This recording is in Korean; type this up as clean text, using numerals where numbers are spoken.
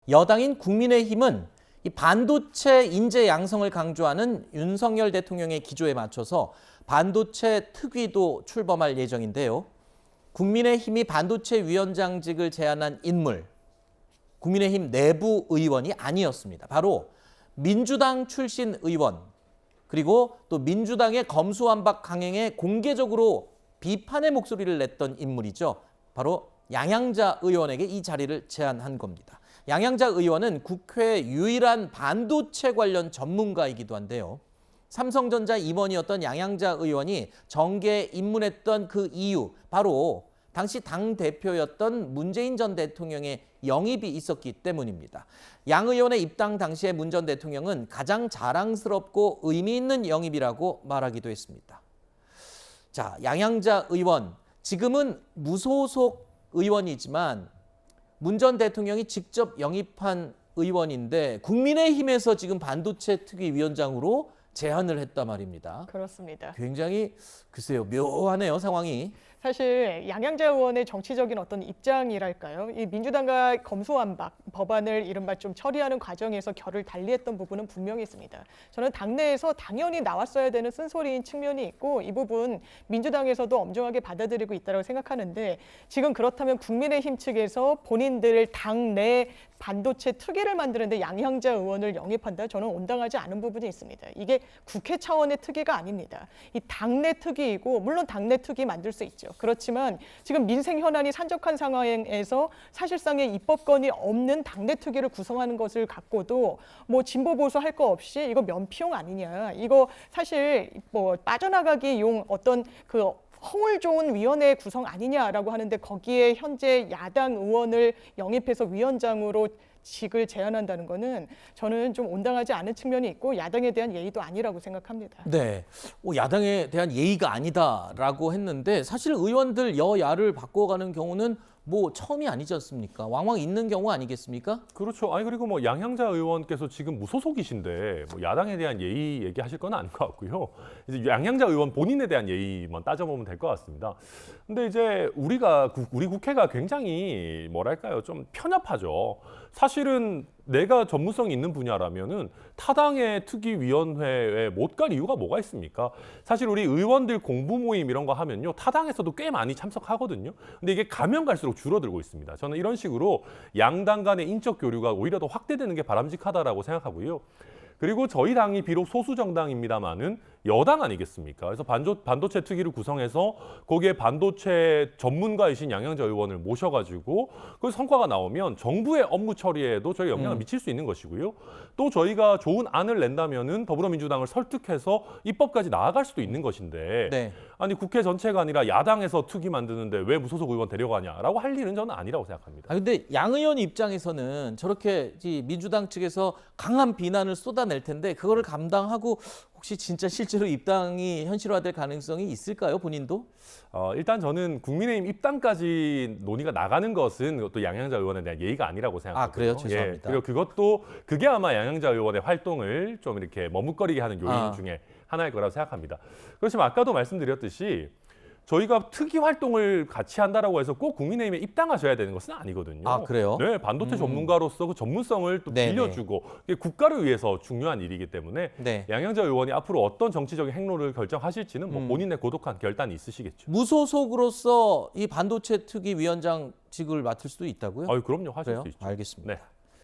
여당인 국민의힘은 이 반도체 인재 양성을 강조하는 윤석열 대통령의 기조에 맞춰서 반도체 특위도 출범할 예정인데요. 국민의힘이 반도체 위원장직을 제안한 인물, 국민의힘 내부 의원이 아니었습니다. 바로 민주당 출신 의원, 그리고 또 민주당의 검수완박 강행에 공개적으로 비판의 목소리를 냈던 인물이죠. 바로 양양자 의원에게 이 자리를 제안한 겁니다. 양양자 의원은 국회 유일한 반도체 관련 전문가이기도 한데요. 삼성전자 임원이었던 양양자 의원이 정계에 입문했던 그 이유, 바로 당시 당대표였던 문재인 전 대통령의 영입이 있었기 때문입니다. 양 의원의 입당 당시에 문 전 대통령은 가장 자랑스럽고 의미 있는 영입이라고 말하기도 했습니다. 자, 양양자 의원, 지금은 무소속 의원이지만 문 전 대통령이 직접 영입한 의원인데 국민의힘에서 지금 반도체 특위위원장으로 제안을 했단 말입니다. 그렇습니다. 굉장히 글쎄요, 묘하네요, 상황이. 사실 양양자 의원의 정치적인 어떤 입장이랄까요? 이 민주당과 검수완박 법안을 이른바 좀 처리하는 과정에서 결을 달리했던 부분은 분명히 있습니다. 저는 당내에서 당연히 나왔어야 되는 쓴소리인 측면이 있고 이 부분 민주당에서도 엄정하게 받아들이고 있다고 생각하는데 지금 그렇다면 국민의힘 측에서 본인들 당내 반도체 특위를 만드는데 양양자 의원을 영입한다? 저는 온당하지 않은 부분이 있습니다. 이게 국회 차원의 특위가 아닙니다. 이 당내 특위이고 물론 당내 특위 만들 수 있죠. 그렇지만 지금 민생 현안이 산적한 상황에서 사실상의 입법권이 없는 당내 특위를 구성하는 것을 갖고도 뭐 진보 보수 할 거 없이 이거 면피용 아니냐. 이거 사실 뭐 빠져나가기 용 어떤 그 허울 좋은 위원회 구성 아니냐라고 하는데 거기에 현재 야당 의원을 영입해서 위원장으로 직을 제안한다는 거는 저는 좀 온당하지 않은 측면이 있고 야당에 대한 예의도 아니라고 생각합니다. 네, 야당에 대한 예의가 아니다라고 했는데 사실 의원들 여야를 바꿔가는 경우는 뭐 처음이 아니지 않습니까? 왕왕 있는 경우 아니겠습니까? 그렇죠. 아니 그리고 뭐 양양자 의원께서 지금 무소속이신데 뭐 야당에 대한 예의 얘기하실 건 아닌 것 같고요. 이제 양양자 의원 본인에 대한 예의만 따져보면 될 것 같습니다. 근데 이제 우리 국회가 굉장히 뭐랄까요, 좀 편협하죠. 사실은 내가 전문성이 있는 분야라면은 타당의 특위위원회에 못 갈 이유가 뭐가 있습니까? 사실 우리 의원들 공부 모임 이런 거 하면요, 타당에서도 꽤 많이 참석하거든요. 근데 이게 가면 갈수록 줄어들고 있습니다. 저는 이런 식으로 양당 간의 인적 교류가 오히려 더 확대되는 게 바람직하다라고 생각하고요. 그리고 저희 당이 비록 소수 정당입니다만은 여당 아니겠습니까? 그래서 반도체 특위를 구성해서 거기에 반도체 전문가이신 양양자 의원을 모셔가지고 그 성과가 나오면 정부의 업무 처리에도 저희 영향을 미칠 수 있는 것이고요. 또 저희가 좋은 안을 낸다면은 더불어민주당을 설득해서 입법까지 나아갈 수도 있는 것인데 네. 아니 국회 전체가 아니라 야당에서 특위 만드는데 왜 무소속 의원 데려가냐라고 할 일은 저는 아니라고 생각합니다. 근데 양 의원 입장에서는 저렇게 민주당 측에서 강한 비난을 쏟아낼 텐데 그거를 감당하고 혹시 진짜 실제로 입당이 현실화될 가능성이 있을까요, 본인도? 일단 저는 국민의힘 입당까지 논의가 나가는 것은 또 양양자 의원에 대한 예의가 아니라고 생각합니다. 아, 그래요? 죄송합니다. 그리고 그게 아마 양양자 의원의 활동을 좀 이렇게 머뭇거리게 하는 요인 중에 하나일 거라고 생각합니다. 그렇지만 아까도 말씀드렸듯이 저희가 특위 활동을 같이 한다라고 해서 꼭 국민의힘에 입당하셔야 되는 것은 아니거든요. 아, 그래요? 네, 반도체 전문가로서 그 전문성을 또 네네. 빌려주고 이게 국가를 위해서 중요한 일이기 때문에 네. 양양자 의원이 앞으로 어떤 정치적인 행로를 결정하실지는 뭐 본인의 고독한 결단이 있으시겠죠. 무소속으로서 이 반도체 특위 위원장직을 맡을 수도 있다고요? 그럼요, 하실 그래요? 수 있죠. 알겠습니다. 네.